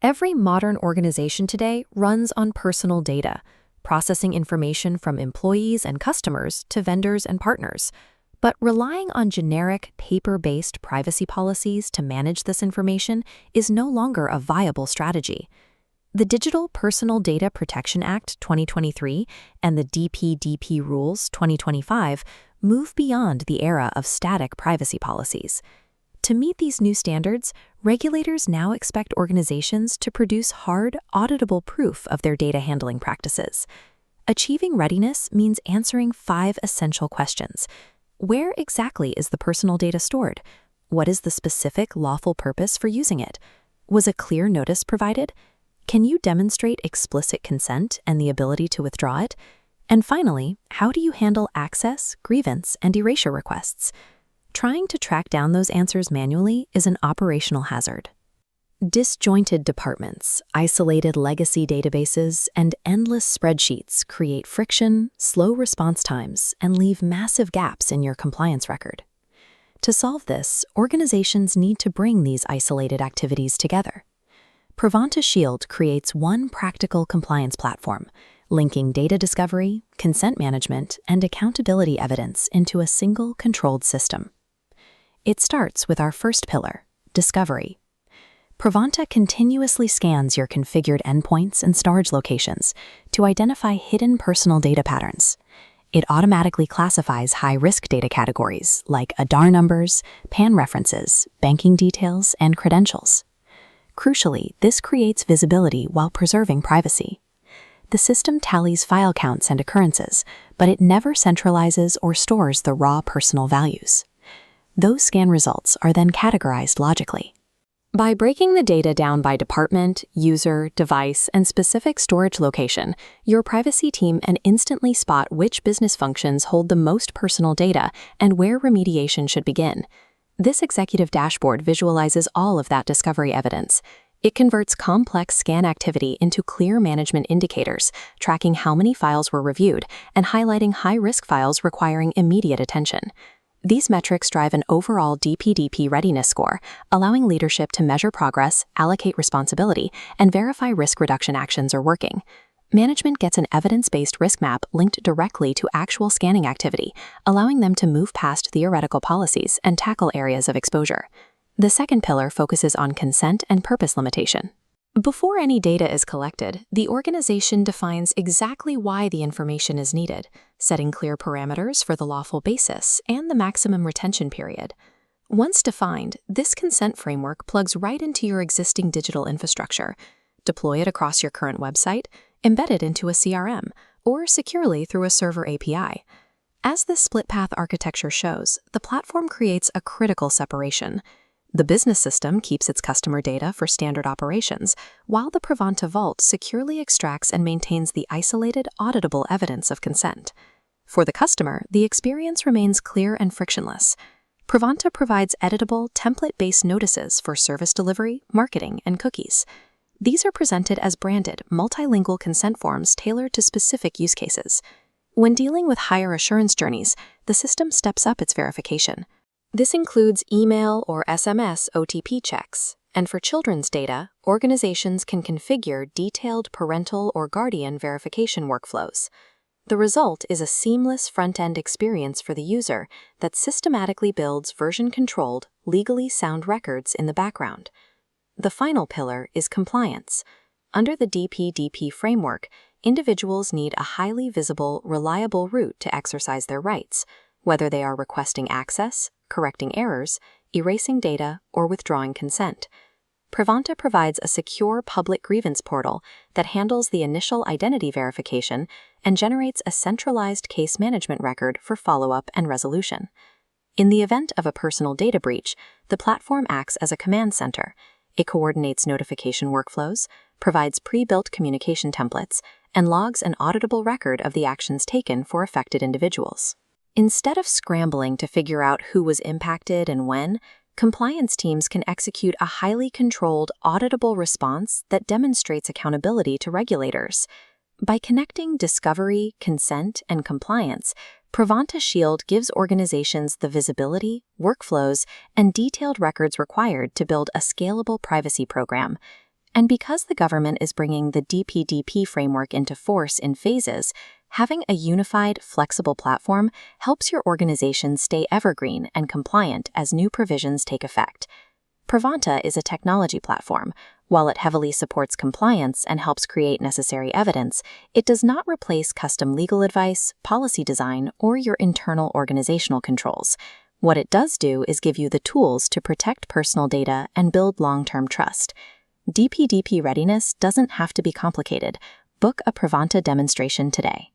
Every modern organization today runs on personal data, processing information from employees and customers to vendors and partners. But relying on generic, paper-based privacy policies to manage this information is no longer a viable strategy. The Digital Personal Data Protection Act 2023 and the DPDP Rules 2025 move beyond the era of static privacy policies. To meet these new standards, regulators now expect organizations to produce hard, auditable proof of their data handling practices. Achieving readiness means answering 5 essential questions. Where exactly is the personal data stored? What is the specific lawful purpose for using it? Was a clear notice provided? Can you demonstrate explicit consent and the ability to withdraw it? And finally, how do you handle access, grievance, and erasure requests? Trying to track down those answers manually is an operational hazard. Disjointed departments, isolated legacy databases, and endless spreadsheets create friction, slow response times, and leave massive gaps in your compliance record. To solve this, organizations need to bring these isolated activities together. Privonta Shield creates one practical compliance platform, linking data discovery, consent management, and accountability evidence into a single controlled system. It starts with our first pillar, discovery. Privonta continuously scans your configured endpoints and storage locations to identify hidden personal data patterns. It automatically classifies high-risk data categories like ADR numbers, PAN references, banking details, and credentials. Crucially, this creates visibility while preserving privacy. The system tallies file counts and occurrences, but it never centralizes or stores the raw personal values. Those scan results are then categorized logically. By breaking the data down by department, user, device, and specific storage location, your privacy team can instantly spot which business functions hold the most personal data and where remediation should begin. This executive dashboard visualizes all of that discovery evidence. It converts complex scan activity into clear management indicators, tracking how many files were reviewed and highlighting high-risk files requiring immediate attention. These metrics drive an overall DPDP readiness score, allowing leadership to measure progress, allocate responsibility, and verify risk reduction actions are working. Management gets an evidence-based risk map linked directly to actual scanning activity, allowing them to move past theoretical policies and tackle areas of exposure. The second pillar focuses on consent and purpose limitation. Before any data is collected, the organization defines exactly why the information is needed, setting clear parameters for the lawful basis and the maximum retention period. Once defined, this consent framework plugs right into your existing digital infrastructure. Deploy it across your current website, embed it into a CRM, or securely through a server API. As this split-path architecture shows, the platform creates a critical separation. The business system keeps its customer data for standard operations, while the Privonta Vault securely extracts and maintains the isolated, auditable evidence of consent. For the customer, the experience remains clear and frictionless. Privonta provides editable, template-based notices for service delivery, marketing, and cookies. These are presented as branded, multilingual consent forms tailored to specific use cases. When dealing with higher assurance journeys, the system steps up its verification. This includes email or SMS OTP checks, and for children's data, organizations can configure detailed parental or guardian verification workflows. The result is a seamless front-end experience for the user that systematically builds version-controlled, legally sound records in the background. The final pillar is compliance. Under the DPDP framework, individuals need a highly visible, reliable route to exercise their rights, whether they are requesting access, correcting errors, erasing data, or withdrawing consent. Privonta provides a secure public grievance portal that handles the initial identity verification and generates a centralized case management record for follow-up and resolution. In the event of a personal data breach, the platform acts as a command center. It coordinates notification workflows, provides pre-built communication templates, and logs an auditable record of the actions taken for affected individuals. Instead of scrambling to figure out who was impacted and when, compliance teams can execute a highly controlled, auditable response that demonstrates accountability to regulators. By connecting discovery, consent, and compliance, Privonta Shield gives organizations the visibility, workflows, and detailed records required to build a scalable privacy program. And because the government is bringing the DPDP framework into force in phases, having a unified, flexible platform helps your organization stay evergreen and compliant as new provisions take effect. Privonta is a technology platform. While it heavily supports compliance and helps create necessary evidence, it does not replace custom legal advice, policy design, or your internal organizational controls. What it does do is give you the tools to protect personal data and build long-term trust. DPDP readiness doesn't have to be complicated. Book a Privonta demonstration today.